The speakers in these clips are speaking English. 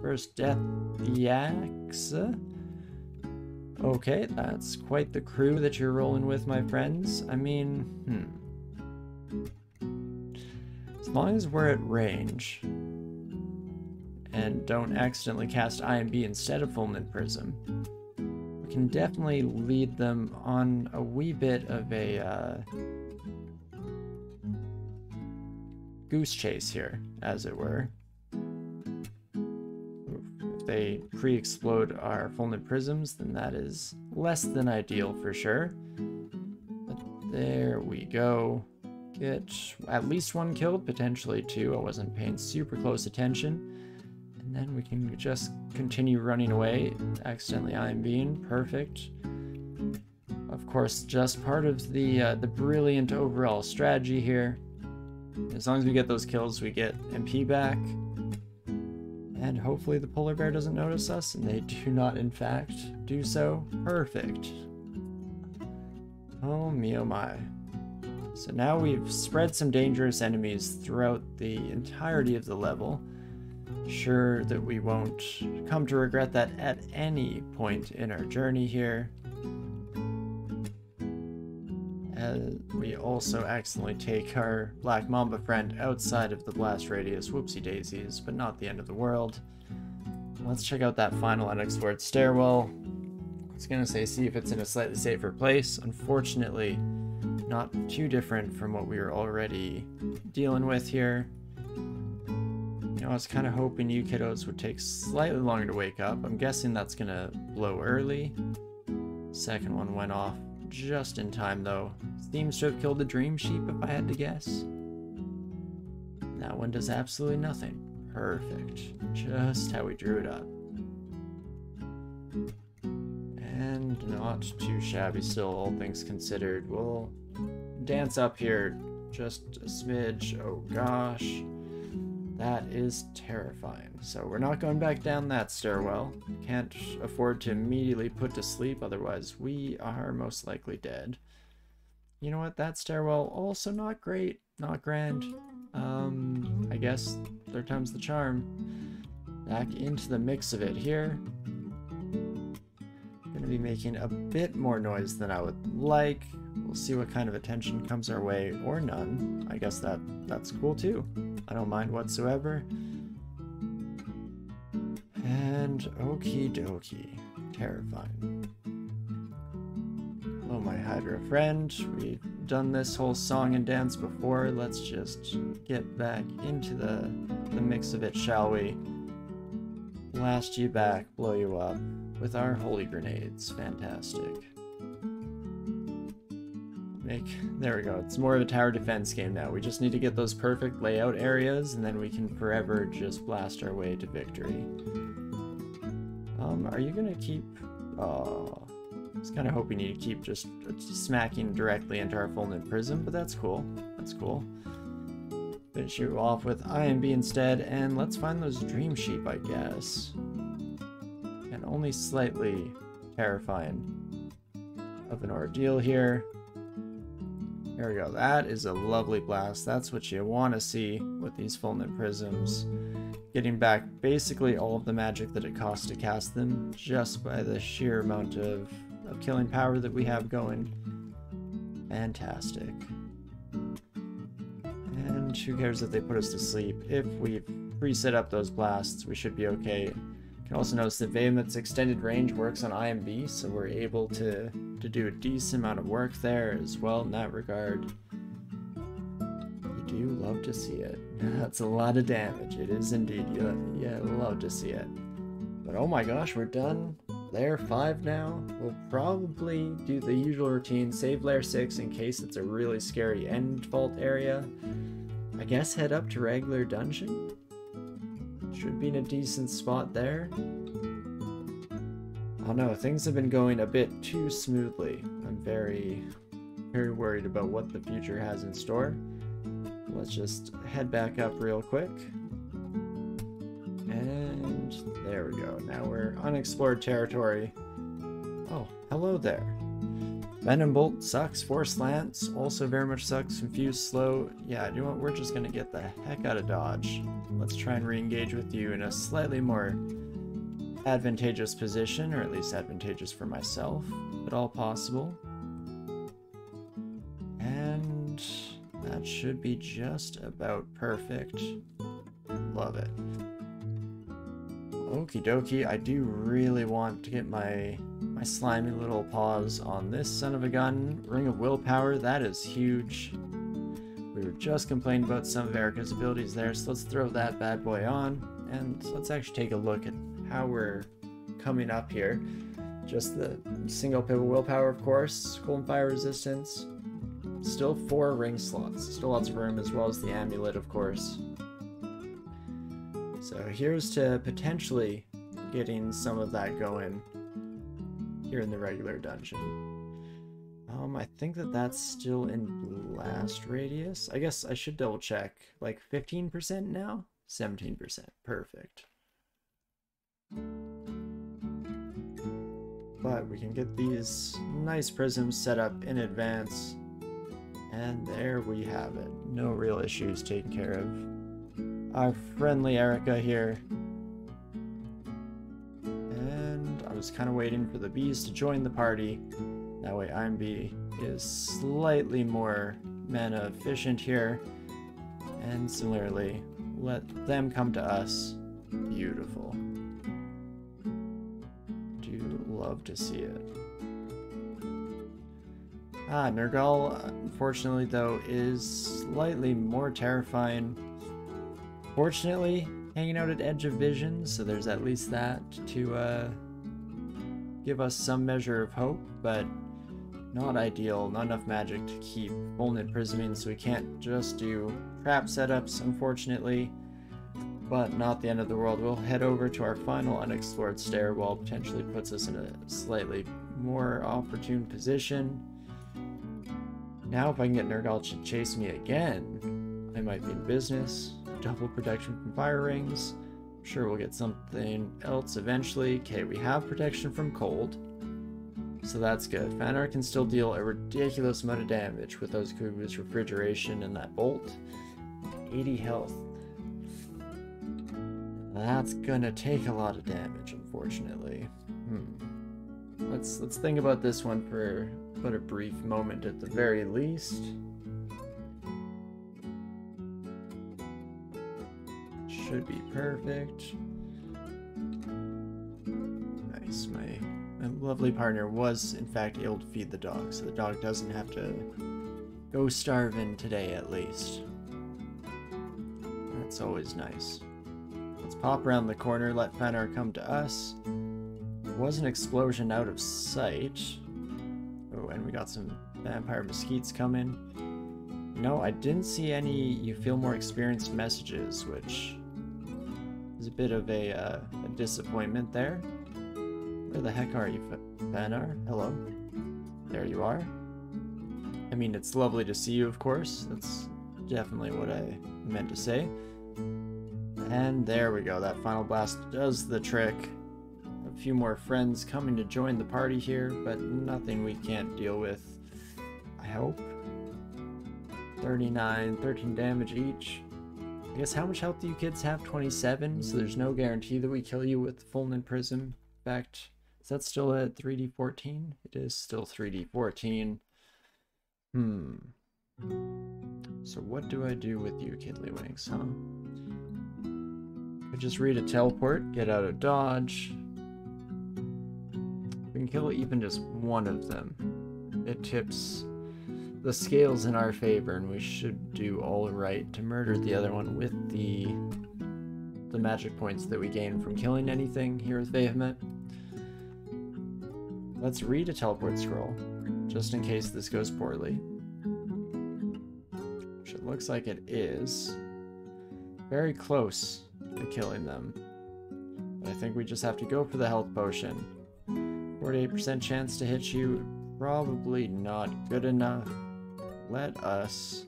First death, yaks. Okay, that's quite the crew that you're rolling with, my friends. I mean, as long as we're at range and don't accidentally cast IMB instead of Fulminant Prism, we can definitely lead them on a wee bit of a goose chase here, as it were. If they pre-explode our Fulminant Prisms, then that is less than ideal for sure. But there we go. Get at least one killed, potentially two. I wasn't paying super close attention. And then we can just continue running away, accidentally IMBing. Perfect. Of course, just part of the brilliant overall strategy here. As long as we get those kills, we get MP back. And hopefully the polar bear doesn't notice us, and they do not, in fact, do so. Perfect. Oh me, oh my. So now we've spread some dangerous enemies throughout the entirety of the level. Sure that we won't come to regret that at any point in our journey here. We also accidentally take our Black Mamba friend outside of the blast radius, whoopsie daisies, but not the end of the world. Let's check out that final unexplored stairwell. I was gonna say see if it's in a slightly safer place. Unfortunately, not too different from what we were already dealing with here. You know, I was kind of hoping you kiddos would take slightly longer to wake up. I'm guessing that's gonna blow early. Second one went off just in time though. Seems to have killed the dream sheep if I had to guess. That one does absolutely nothing. Perfect. Just how we drew it up. And not too shabby still, all things considered. We'll dance up here just a smidge. Oh gosh. That is terrifying. So we're not going back down that stairwell. Can't afford to immediately put to sleep, otherwise we are most likely dead. You know what? That stairwell also not great, not grand. I guess third time's the charm. Back into the mix of it here. Gonna be making a bit more noise than I would like. We'll see what kind of attention comes our way, or none. I guess that's cool too. I don't mind whatsoever. And okie dokie. Terrifying. Hello, my Hydra friend. We've done this whole song and dance before. Let's just get back into the mix of it, shall we? Blast you back, blow you up with our holy grenades. Fantastic. There we go. It's more of a tower defense game now. We just need to get those perfect layout areas, and then we can forever just blast our way to victory. Are you gonna keep... I was kind of hoping you'd keep just smacking directly into our Fulminant Prism, but that's cool. That's cool. Finish you off with IMB instead, and let's find those dream sheep, I guess. And only slightly terrifying of an ordeal here. There we go. That is a lovely blast. That's what you want to see with these Fulminant Prisms. Getting back basically all of the magic that it costs to cast them, just by the sheer amount of killing power that we have going. Fantastic. And who cares if they put us to sleep? If we've preset up those blasts, we should be okay. You can also notice that Vehement's extended range works on IMB, so we're able to do a decent amount of work there as well in that regard. You do love to see it. That's a lot of damage. It is indeed. You love to see it. But oh my gosh, we're done. Layer 5 now. We'll probably do the usual routine, save layer 6 in case it's a really scary end vault area. I guess head up to regular dungeon. Should be in a decent spot there. Oh no, things have been going a bit too smoothly. I'm very worried about what the future has in store. Let's just head back up real quick. And there we go. Now we're unexplored territory. Oh, hello there. Venom Bolt sucks. Force Lance also very much sucks. Confused Slow. Yeah, you know what? We're just gonna get the heck out of dodge. Let's try and re-engage with you in a slightly more advantageous position, or at least advantageous for myself, but all possible. And that should be just about perfect. Love it. Okie dokie, I do really want to get my slimy little paws on this son of a gun. Ring of Willpower, that is huge. We were just complaining about some of Erica's abilities there, so let's throw that bad boy on, and let's actually take a look at how we're coming up here. Just the single pivot willpower, of course, golden fire resistance, still 4 ring slots, still lots of room, as well as the amulet, of course. So here's to potentially getting some of that going here in the regular dungeon. I think that that's still in blast radius. I guess I should double check. Like 15% now? 17%. Perfect. But we can get these nice prisms set up in advance. And there we have it. No real issues taken care of. Our friendly Erica here. And I was kind of waiting for the bees to join the party. That way IMB is slightly more mana efficient here. And similarly, let them come to us. Beautiful. Do love to see it. Nergal, unfortunately though, is slightly more terrifying. Fortunately, hanging out at edge of vision, so there's at least that to give us some measure of hope, but not ideal, not enough magic to keep Fulminant Prisming, so we can't just do trap setups, unfortunately, but not the end of the world. We'll head over to our final unexplored stairwell, potentially puts us in a slightly more opportune position. Now if I can get Nergal to chase me again, I might be in business. Double protection from fire rings. I'm sure we'll get something else eventually. Okay, we have protection from cold, so that's good. Fanar can still deal a ridiculous amount of damage with those Kugu's refrigeration and that bolt. 80 health. That's gonna take a lot of damage, unfortunately. Let's think about this one for but a brief moment at the very least. Should be perfect. Nice. My lovely partner was in fact able to feed the dog, so the dog doesn't have to go starving today at least. That's always nice. Let's pop around the corner, let Fanar come to us. There was an explosion out of sight. Oh, and we got some vampire mesquites coming. No, I didn't see any you feel more experienced messages, which is a bit of a disappointment there. Where the heck are you, Fanar? Hello. There you are. I mean, it's lovely to see you, of course. That's definitely what I meant to say. And there we go. That final blast does the trick. A few more friends coming to join the party here, but nothing we can't deal with, I hope. 39, 13 damage each. I guess how much health do you kids have? 27, so there's no guarantee that we kill you with Fulminant Prism. In fact, is that still at 3d14? It is still 3d14. So what do I do with you, Kidlywinks, huh? I just read a teleport, get out of dodge. We can kill even just one of them. It tips the scales in our favor, and we should do all right to murder the other one with the magic points that we gain from killing anything here with Vehement. Let's read a teleport scroll, just in case this goes poorly. Which it looks like it is. Very close to killing them. But I think we just have to go for the health potion. 48% chance to hit you, probably not good enough. Let us...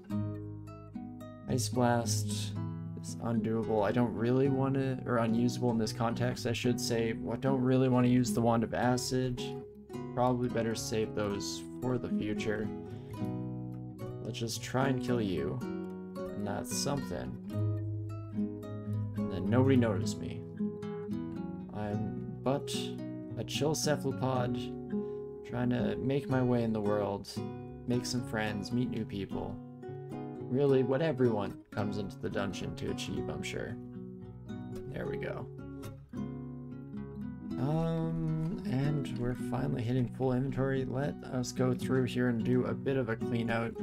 Ice Blast is undoable. I don't really want to, or unusable in this context, I should say. I don't really want to use the Wand of Acid. Probably better save those for the future. Let's just try and kill you. And that's something. And then nobody noticed me. I'm but a chill cephalopod, trying to make my way in the world, make some friends, meet new people. Really what everyone comes into the dungeon to achieve, I'm sure. There we go. And we're finally hitting full inventory. Let us go through here and do a bit of a clean out.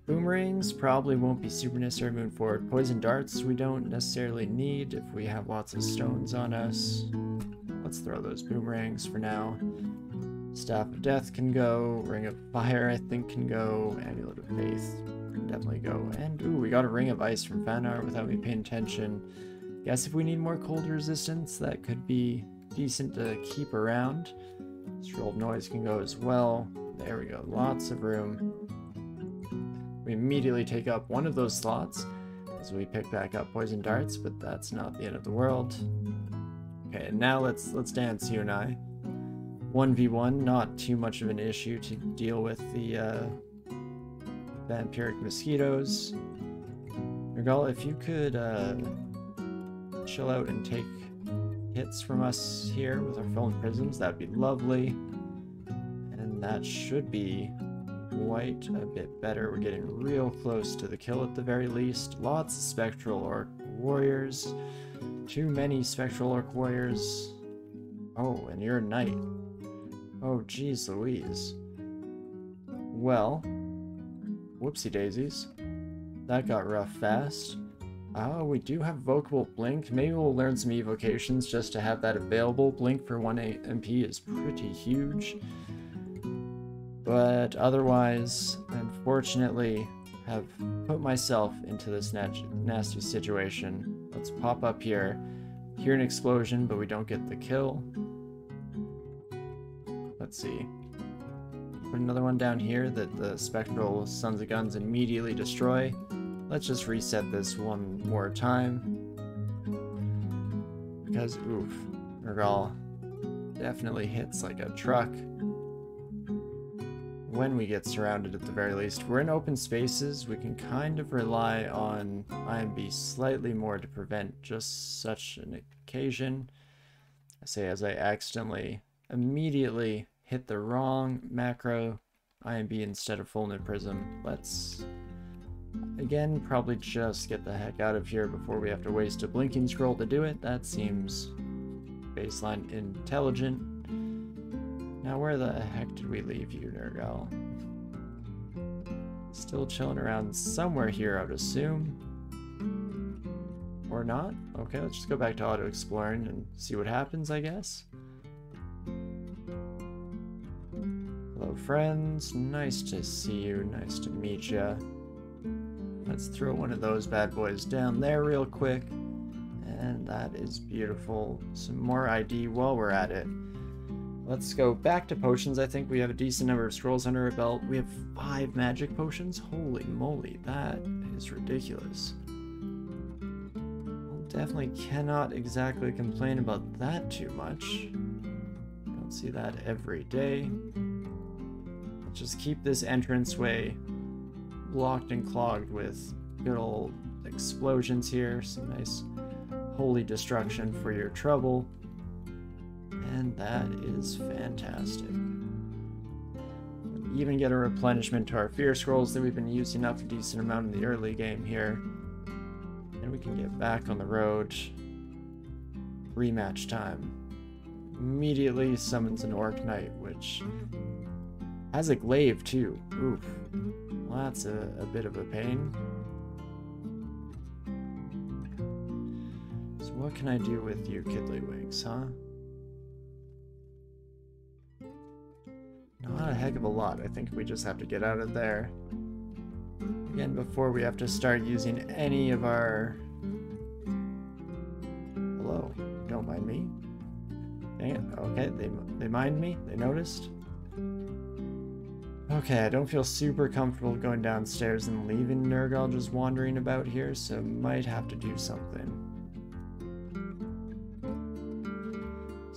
Boomerangs probably won't be super necessary moving forward. Poison darts we don't necessarily need if we have lots of stones on us. Let's throw those boomerangs for now. Staff of Death can go. Ring of Fire I think can go. Amulet of Faith can definitely go. And ooh, we got a Ring of Ice from Fanar without me paying attention. Guess if we need more cold resistance, that could be decent to keep around. Stroll of Noise can go as well. There we go, lots of room. We immediately take up one of those slots as we pick back up Poison Darts, but that's not the end of the world. Okay, now let's dance, you and I. 1v1, not too much of an issue to deal with the vampiric mosquitoes. Nergal, if you could chill out and take hits from us here with our Fallen Prisms, that'd be lovely. And that should be quite a bit better. We're getting real close to the kill at the very least. Lots of Spectral Orc Warriors. Too many Spectral Orc Warriors. Oh, and you're a knight. Oh, geez Louise. Well, whoopsie daisies. That got rough fast. Oh, we do have Vocable Blink. Maybe we'll learn some evocations just to have that available. Blink for 1 MP is pretty huge. But otherwise, unfortunately, have put myself into this nasty situation. Let's pop up here. Hear an explosion, but we don't get the kill. Let's see. Put another one down here that the Spectral Sons of Guns immediately destroy. Let's just reset this one more time. Because, oof, Nergal definitely hits like a truck. When we get surrounded at the very least. We're in open spaces, we can kind of rely on IMB slightly more to prevent just such an occasion. I say as I accidentally immediately hit the wrong macro IMB instead of Fulminant Prism. Let's again probably just get the heck out of here before we have to waste a blinking scroll to do it. That seems baseline intelligent. Now where the heck did we leave you, Nergal? Still chilling around somewhere here, I would assume. Or not? Okay, let's just go back to auto-exploring and see what happens, I guess. Hello, friends. Nice to see you. Nice to meet ya. Let's throw one of those bad boys down there real quick. And that is beautiful. Some more ID while we're at it. Let's go back to potions. I think we have a decent number of scrolls under our belt. We have 5 magic potions? Holy moly, that is ridiculous. Well, definitely cannot exactly complain about that too much. Don't see that every day. Let's just keep this entranceway blocked and clogged with good old explosions here. Some nice holy destruction for your trouble. And that is fantastic. We even get a replenishment to our fear scrolls that we've been using up a decent amount in the early game here. And we can get back on the road. Rematch time. Immediately summons an Orc Knight, which has a glaive too. Oof. Well, that's a bit of a pain. So what can I do with you, Kiddlywinks, huh? Not a heck of a lot. I think we just have to get out of there. Again, before we have to start using any of our... Hello, don't mind me. Dang it, okay, they mind me? They noticed? Okay, I don't feel super comfortable going downstairs and leaving Nergal just wandering about here, so might have to do something.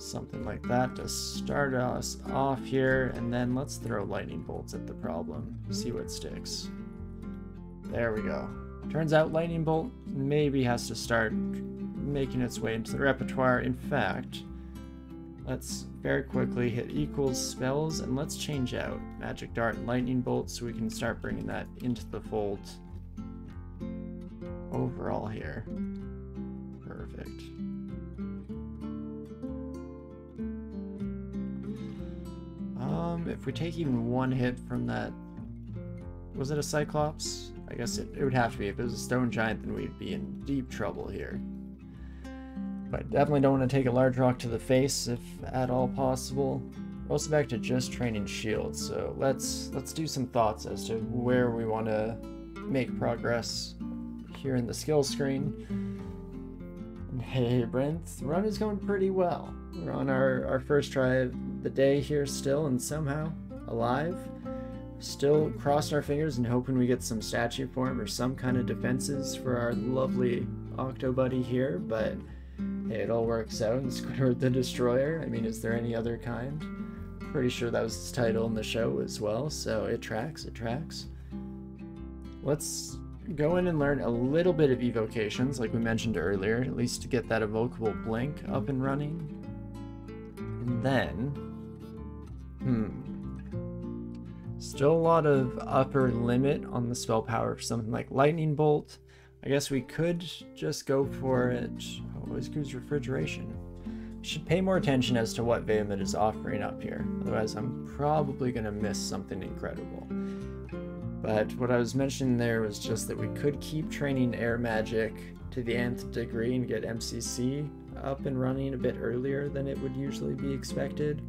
Something like that to start us off here, and then let's throw lightning bolts at the problem. See what sticks. There we go. Turns out lightning bolt maybe has to start making its way into the repertoire. In fact, let's very quickly hit equals spells, and let's change out magic dart and lightning bolt so we can start bringing that into the fold overall here. Perfect. If we take even one hit from that, was it a Cyclops? I guess it would have to be. If it was a stone giant, then we'd be in deep trouble here. But definitely don't want to take a large rock to the face if at all possible. We're also back to just training shields, so let's do some thoughts as to where we want to make progress here in the skill screen. And hey Brent, the run is going pretty well. We're on our first try of the day here still, and somehow alive. Still crossing our fingers and hoping we get some statue form or some kind of defenses for our lovely Octobuddy here, but hey, it all works out. And Squidward the Destroyer, I mean, is there any other kind? Pretty sure that was his title in the show as well, so it tracks, it tracks. Let's go in and learn a little bit of evocations, like we mentioned earlier, at least to get that evocable blink up and running. And then, still a lot of upper limit on the spell power for something like Lightning Bolt. I guess we could just go for it. Always goes refrigeration. Should pay more attention as to what Vehement is offering up here. Otherwise, I'm probably going to miss something incredible. But what I was mentioning there was just that we could keep training air magic to the nth degree and get MCC up and running a bit earlier than it would usually be expected.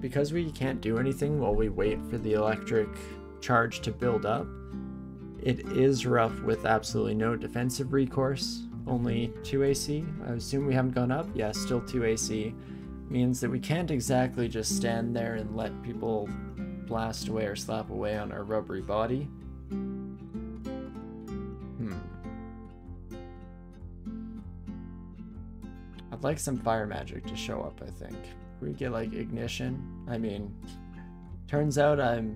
Because we can't do anything while we wait for the electric charge to build up, it is rough with absolutely no defensive recourse, only 2 AC. I assume we haven't gone up. Yeah, still 2 AC. Means that we can't exactly just stand there and let people blast away or slap away on our rubbery body. I'd like some fire magic to show up, I think. We get like ignition. I mean, turns out I'm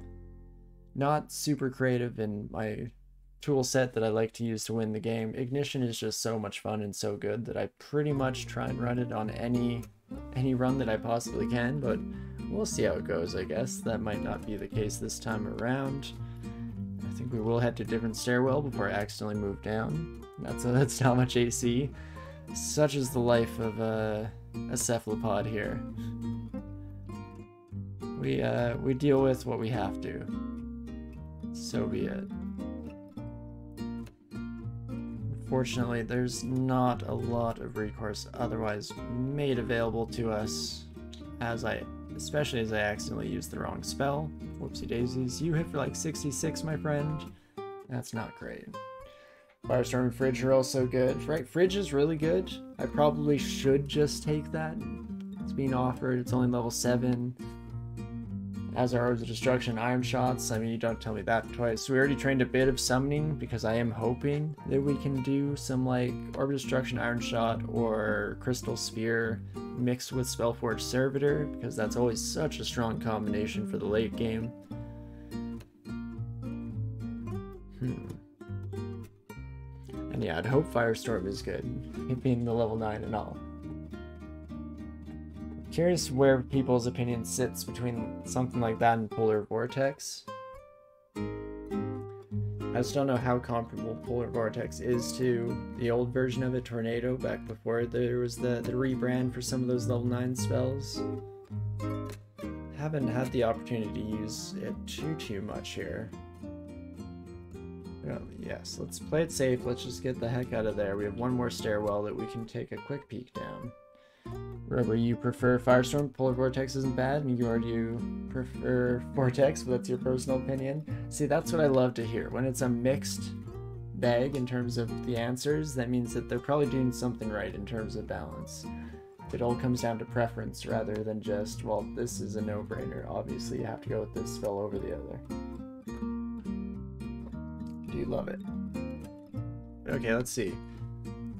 not super creative in my tool set that I like to use to win the game. Ignition is just so much fun and so good that I pretty much try and run it on any run that I possibly can, but we'll see how it goes, I guess. That might not be the case this time around. I think we will head to a different stairwell before I accidentally move down. That's not much AC. Such is the life of a cephalopod here. We deal with what we have to. So be it. Unfortunately, there's not a lot of recourse otherwise made available to us, especially as I accidentally used the wrong spell. Whoopsie daisies. You hit for like 66, my friend. That's not great. Firestorm and Fridge are also good. Right, Fridge is really good. I probably should just take that. It's being offered. It's only level 7. As are Orbs of Destruction, Iron Shots. I mean, you don't tell me that twice. We already trained a bit of summoning because I am hoping that we can do some like Orb of Destruction, Iron Shot, or Crystal Spear mixed with Spellforge Servitor, because that's always such a strong combination for the late game. And yeah, I'd hope Firestorm is good, it being the level 9 and all. Curious where people's opinion sits between something like that and Polar Vortex. I just don't know how comparable Polar Vortex is to the old version of it, Tornado, back before there was the rebrand for some of those level 9 spells. Haven't had the opportunity to use it too much here. Well, yes, let's play it safe. Let's just get the heck out of there. We have one more stairwell that we can take a quick peek down. Remember, you prefer Firestorm, Polar Vortex isn't bad, and you prefer Vortex, but that's your personal opinion. See, that's what I love to hear. When it's a mixed bag in terms of the answers, that means that they're probably doing something right in terms of balance. It all comes down to preference rather than just, well, this is a no-brainer. Obviously, you have to go with this spell over the other. Do you love it? Okay, let's see.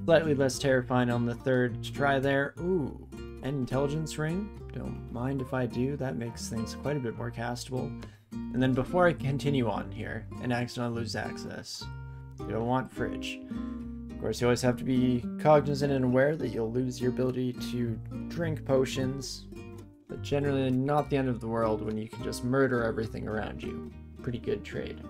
Slightly less terrifying on the third try there. Ooh, an intelligence ring. Don't mind if I do. That makes things quite a bit more castable. And then before I continue on here and accidentally lose access, you don't want fridge. Of course, you always have to be cognizant and aware that you'll lose your ability to drink potions, but generally not the end of the world when you can just murder everything around you. Pretty good trade.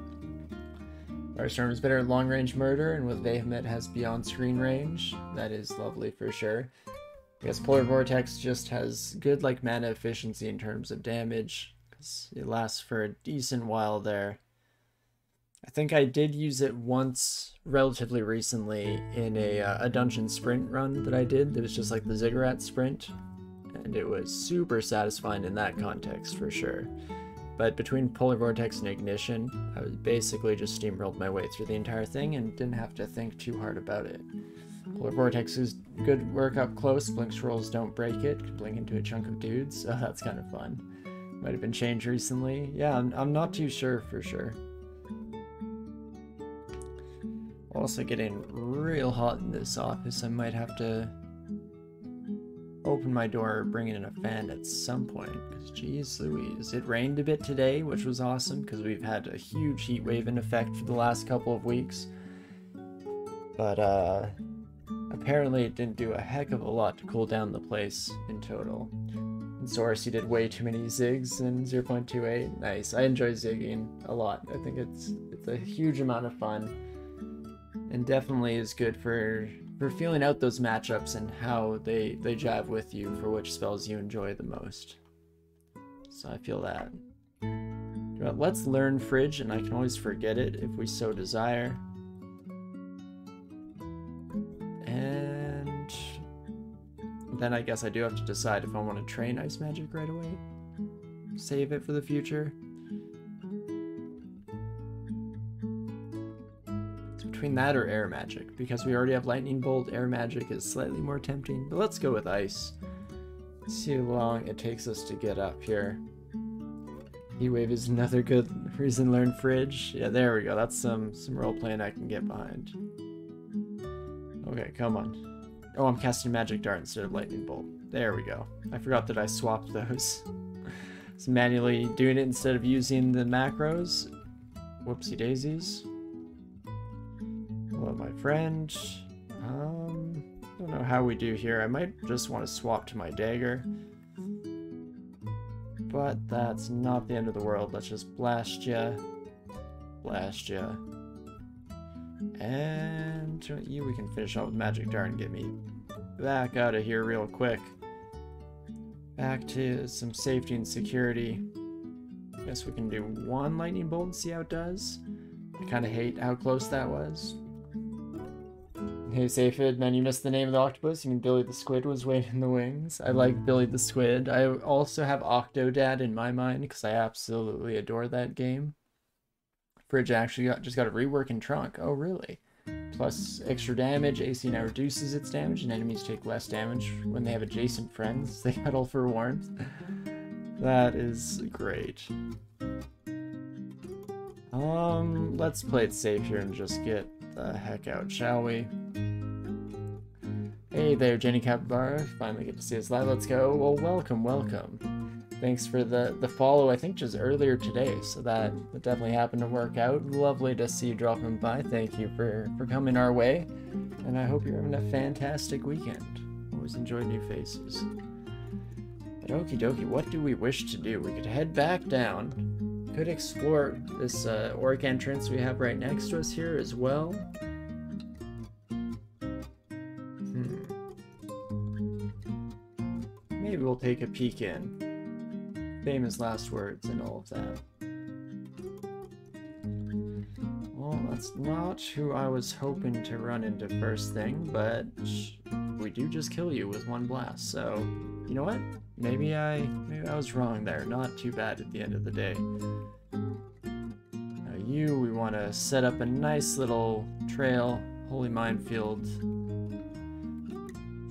Firestorm is better at long-range murder, and with Vehement has beyond screen range. That is lovely for sure. I guess Polar Vortex just has good mana efficiency in terms of damage, because it lasts for a decent while there. I think I did use it once relatively recently in a dungeon sprint run that I did. It was just like the ziggurat sprint, and it was super satisfying in that context for sure. But between Polar Vortex and Ignition, I was basically just steamrolled my way through the entire thing and didn't have to think too hard about it. Polar Vortex is good work up close. Blink swirls don't break it. Can blink into a chunk of dudes. Oh, that's kind of fun. Might have been changed recently. Yeah, I'm not too sure for sure. Also getting real hot in this office. I might have to open my door or bring in a fan at some point, because geez Louise, it rained a bit today, which was awesome because we've had a huge heat wave in effect for the last couple of weeks, but apparently it didn't do a heck of a lot to cool down the place in total. In Source, you did way too many zigs in 0.28. Nice. I enjoy zigging a lot. I think it's a huge amount of fun, and definitely is good for feeling out those matchups and how they jive with you for which spells you enjoy the most. So I feel that. But let's learn Fridge, and I can always forget it if we so desire. And then I guess I do have to decide if I want to train Ice Magic right away. Save it for the future. Between that or Air Magic, because we already have Lightning Bolt, Air Magic is slightly more tempting, but let's go with Ice. Let's see how long it takes us to get up here. Heat Wave is another good reason to learn Fridge. Yeah, there we go. That's some role-playing I can get behind. Okay, come on. Oh, I'm casting Magic Dart instead of Lightning Bolt. There we go. I forgot that I swapped those. So manually doing it instead of using the macros. Whoopsie daisies. Hello, my friend. Don't know how we do here. I might just want to swap to my dagger. But that's not the end of the world. Let's just blast ya. Blast ya. And you, we can finish off with Magic Dart and get me back out of here real quick. Back to some safety and security. Guess we can do one Lightning Bolt and see how it does. I kind of hate how close that was. Hey Safid, man, you missed the name of the octopus. You mean Billy the Squid was waiting in the wings? I like Billy the Squid. I also have Octodad in my mind because I absolutely adore that game. Fridge actually just got a rework in Trunk. Oh, really? Plus extra damage. AC now reduces its damage, and enemies take less damage when they have adjacent friends. They huddle for warmth. That is great. Let's play it safe here and just get the heck out, shall we? Hey there, Jenny Capybara. Finally get to see us live. Let's go. Well, welcome. Thanks for the follow, I think just earlier today, so that definitely happened to work out. Lovely to see you dropping by. Thank you for coming our way, and I hope you're having a fantastic weekend. Always enjoy new faces. But okie dokie, what do we wish to do? We could head back down. Could explore this orc entrance we have right next to us here as well. Maybe we'll take a peek in. Famous last words and all of that. Well, that's not who I was hoping to run into first thing, but we do just kill you with one blast, so you know what? Maybe I was wrong there. Not too bad at the end of the day. Now we want to set up a nice little trail, holy minefield.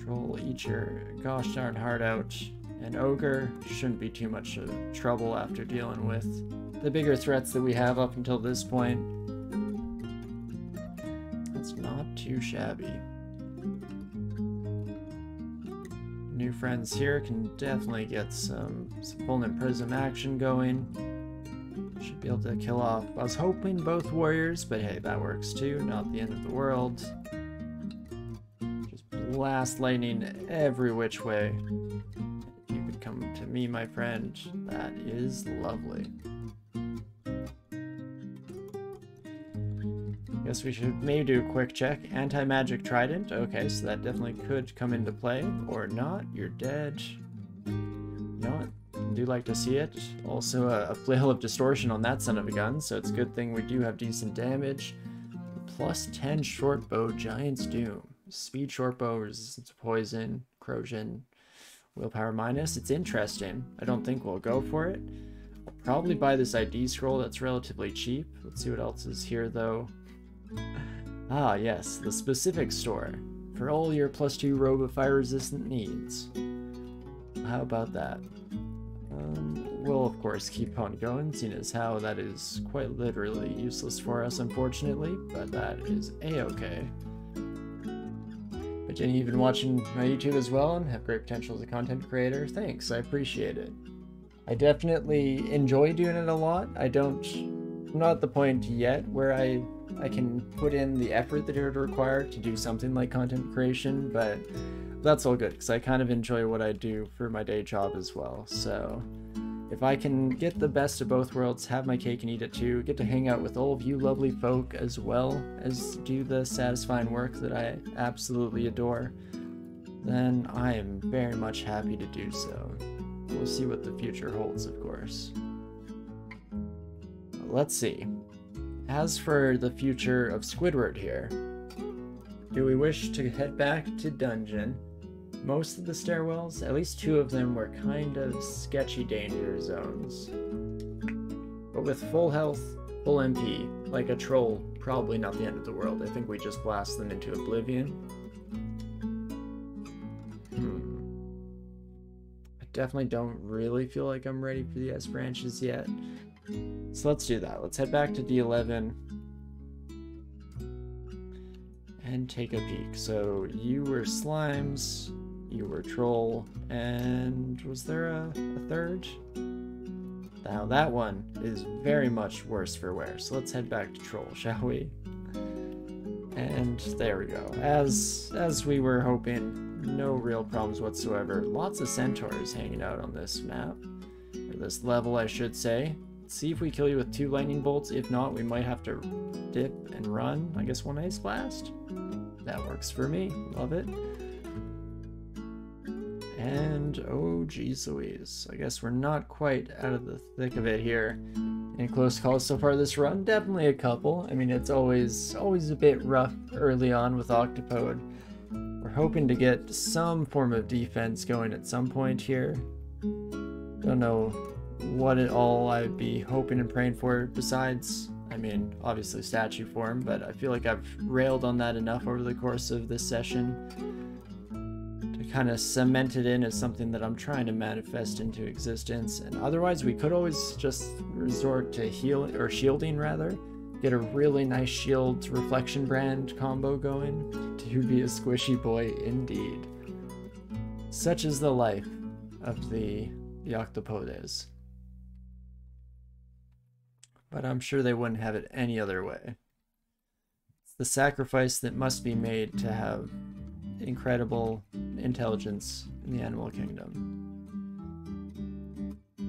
Troll, eat your gosh darn heart out. And Ogre shouldn't be too much of trouble after dealing with the bigger threats that we have up until this point. That's not too shabby. friends here can definitely get some Fulminant Prism action going. Should be able to kill off, I was hoping both warriors, but hey, that works too, not the end of the world. Just blast lightning every which way. If you could come to me, my friend, that is lovely. Guess we should maybe do a quick check. Anti-magic trident. Okay, so that definitely could come into play. Or not. You're dead. You know what? I do like to see it. Also a flail of distortion on that son of a gun, so it's a good thing we do have decent damage. Plus 10 short bow, Giant's Doom. Speed short bow, resistance to poison, corrosion, willpower minus. It's interesting. I don't think we'll go for it. I'll probably buy this ID scroll that's relatively cheap. Let's see what else is here though. Ah, yes, the specific store. For all your +2 robe of fire resistant needs. How about that? We'll of course keep on going, seeing as how that is quite literally useless for us, unfortunately, but that is a-okay. But Jenny, you've been watching my YouTube as well and have great potential as a content creator. Thanks, I appreciate it. I definitely enjoy doing it a lot. I'm not at the point yet where I can put in the effort that it would require to do something like content creation, but that's all good because I kind of enjoy what I do for my day job as well. So if I can get the best of both worlds, have my cake and eat it too, get to hang out with all of you lovely folk as well as do the satisfying work that I absolutely adore, then I am very much happy to do so. We'll see what the future holds, of course. Let's see. As for the future of Squidward here, do we wish to head back to dungeon? Most of the stairwells, at least 2 of them, were kind of sketchy danger zones. But with full health, full MP, like a troll, probably not the end of the world. I think we just blast them into oblivion. I definitely don't really feel like I'm ready for the S branches yet. So let's do that. Let's head back to D11 and take a peek. So you were slimes, you were troll, and was there a third? Now that one is very much worse for wear. So let's head back to troll, shall we? And there we go. As we were hoping, no real problems whatsoever. Lots of centaurs hanging out on this map, or this level, I should say. See if we kill you with 2 lightning bolts. If not, we might have to dip and run. I guess 1 ice blast. That works for me. Love it. And oh geez Louise. I guess we're not quite out of the thick of it here. Any close calls so far this run? Definitely a couple. I mean, it's always a bit rough early on with Octopode. We're hoping to get some form of defense going at some point here. Don't know what at all I'd be hoping and praying for besides, I mean, obviously statue form, but I feel like I've railed on that enough over the course of this session to kind of cement it in as something that I'm trying to manifest into existence. And otherwise we could always just resort to healing, or shielding rather, get a really nice shield reflection brand combo going. To be a squishy boy indeed. Such is the life of the Octopodes. But I'm sure they wouldn't have it any other way. It's the sacrifice that must be made to have incredible intelligence in the animal kingdom.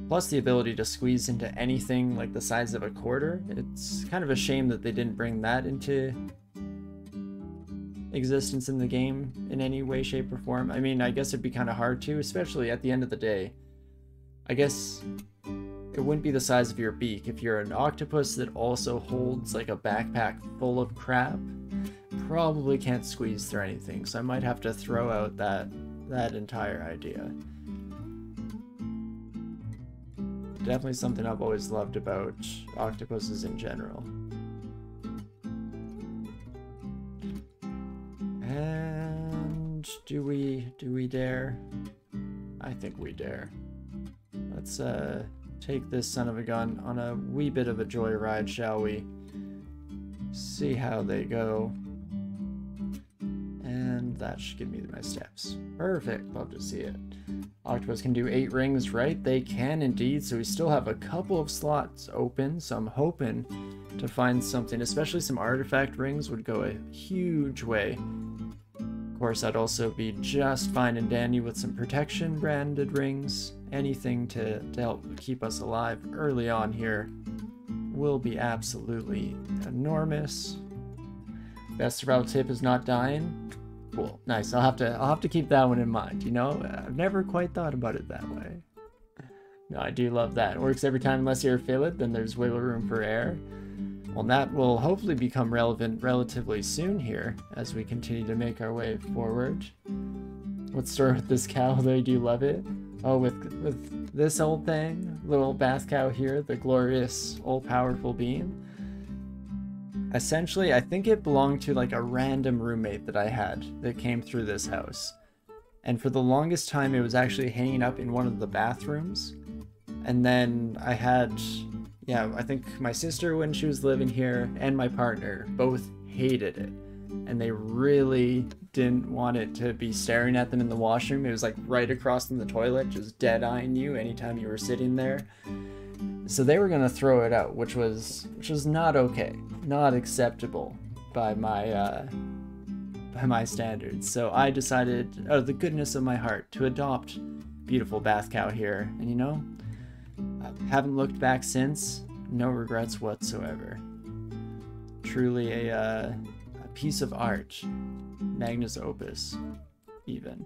Plus the ability to squeeze into anything like the size of a quarter. It's kind of a shame that they didn't bring that into existence in the game in any way, shape, or form. I mean, I guess it'd be kind of hard to, especially at the end of the day. I guess it wouldn't be the size of your beak. If you're an octopus that also holds like a backpack full of crap, probably can't squeeze through anything, so I might have to throw out that entire idea. Definitely something I've always loved about octopuses in general. And do we dare? I think we dare. Let's take this son of a gun on a wee bit of a joyride, shall we? See how they go. And that should give me my steps. Perfect, love to see it. Octopus can do 8 rings, right? They can indeed, so we still have a couple of slots open, so I'm hoping to find something, especially some artifact rings would go a huge way. Of course, I'd also be just fine and dandy with some protection branded rings. Anything to help keep us alive early on here will be absolutely enormous. Best survival tip is not dying. Cool, nice. I'll have to keep that one in mind. You know, I've never quite thought about it that way. No, I do love that. It works every time unless you feel it. Then there's wiggle room for error. Well, that will hopefully become relevant relatively soon here as we continue to make our way forward. What's the story with this cow? Though, do you love it? Oh, with this old thing, little bath cow here, the glorious, all-powerful being. Essentially, I think it belonged to like a random roommate that I had that came through this house. And for the longest time, it was actually hanging up in one of the bathrooms. And then I had, yeah, I think my sister when she was living here and my partner both hated it. And they really didn't want it to be staring at them in the washroom. It was like right across from the toilet, just dead-eyeing you anytime you were sitting there. So they were gonna throw it out, which was not okay, not acceptable by my standards. So I decided, out of the goodness of my heart, to adopt beautiful bath cow here. And you know, I haven't looked back since. No regrets whatsoever. Truly a piece of art, magnus opus, even.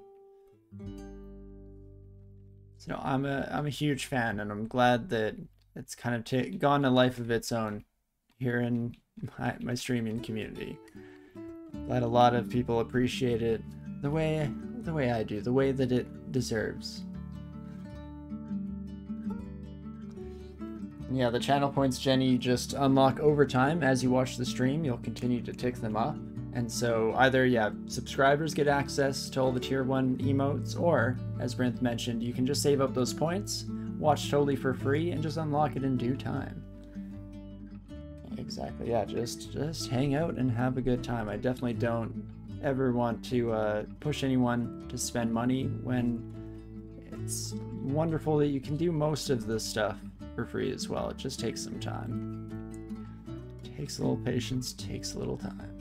So I'm a huge fan, and I'm glad that it's kind of gone a life of its own here in my streaming community. Glad a lot of people appreciate it the way I do, the way that it deserves. Yeah, the channel points, Jenny, just unlock over time. As you watch the stream, you'll continue to tick them up. And so either, yeah, subscribers get access to all the tier 1 emotes, or, as Brinth mentioned, you can just save up those points, watch totally for free, and just unlock it in due time. Exactly, yeah, just hang out and have a good time. I definitely don't ever want to push anyone to spend money when it's wonderful that you can do most of this stuff for free as well. It just takes some time. Takes a little patience, takes a little time.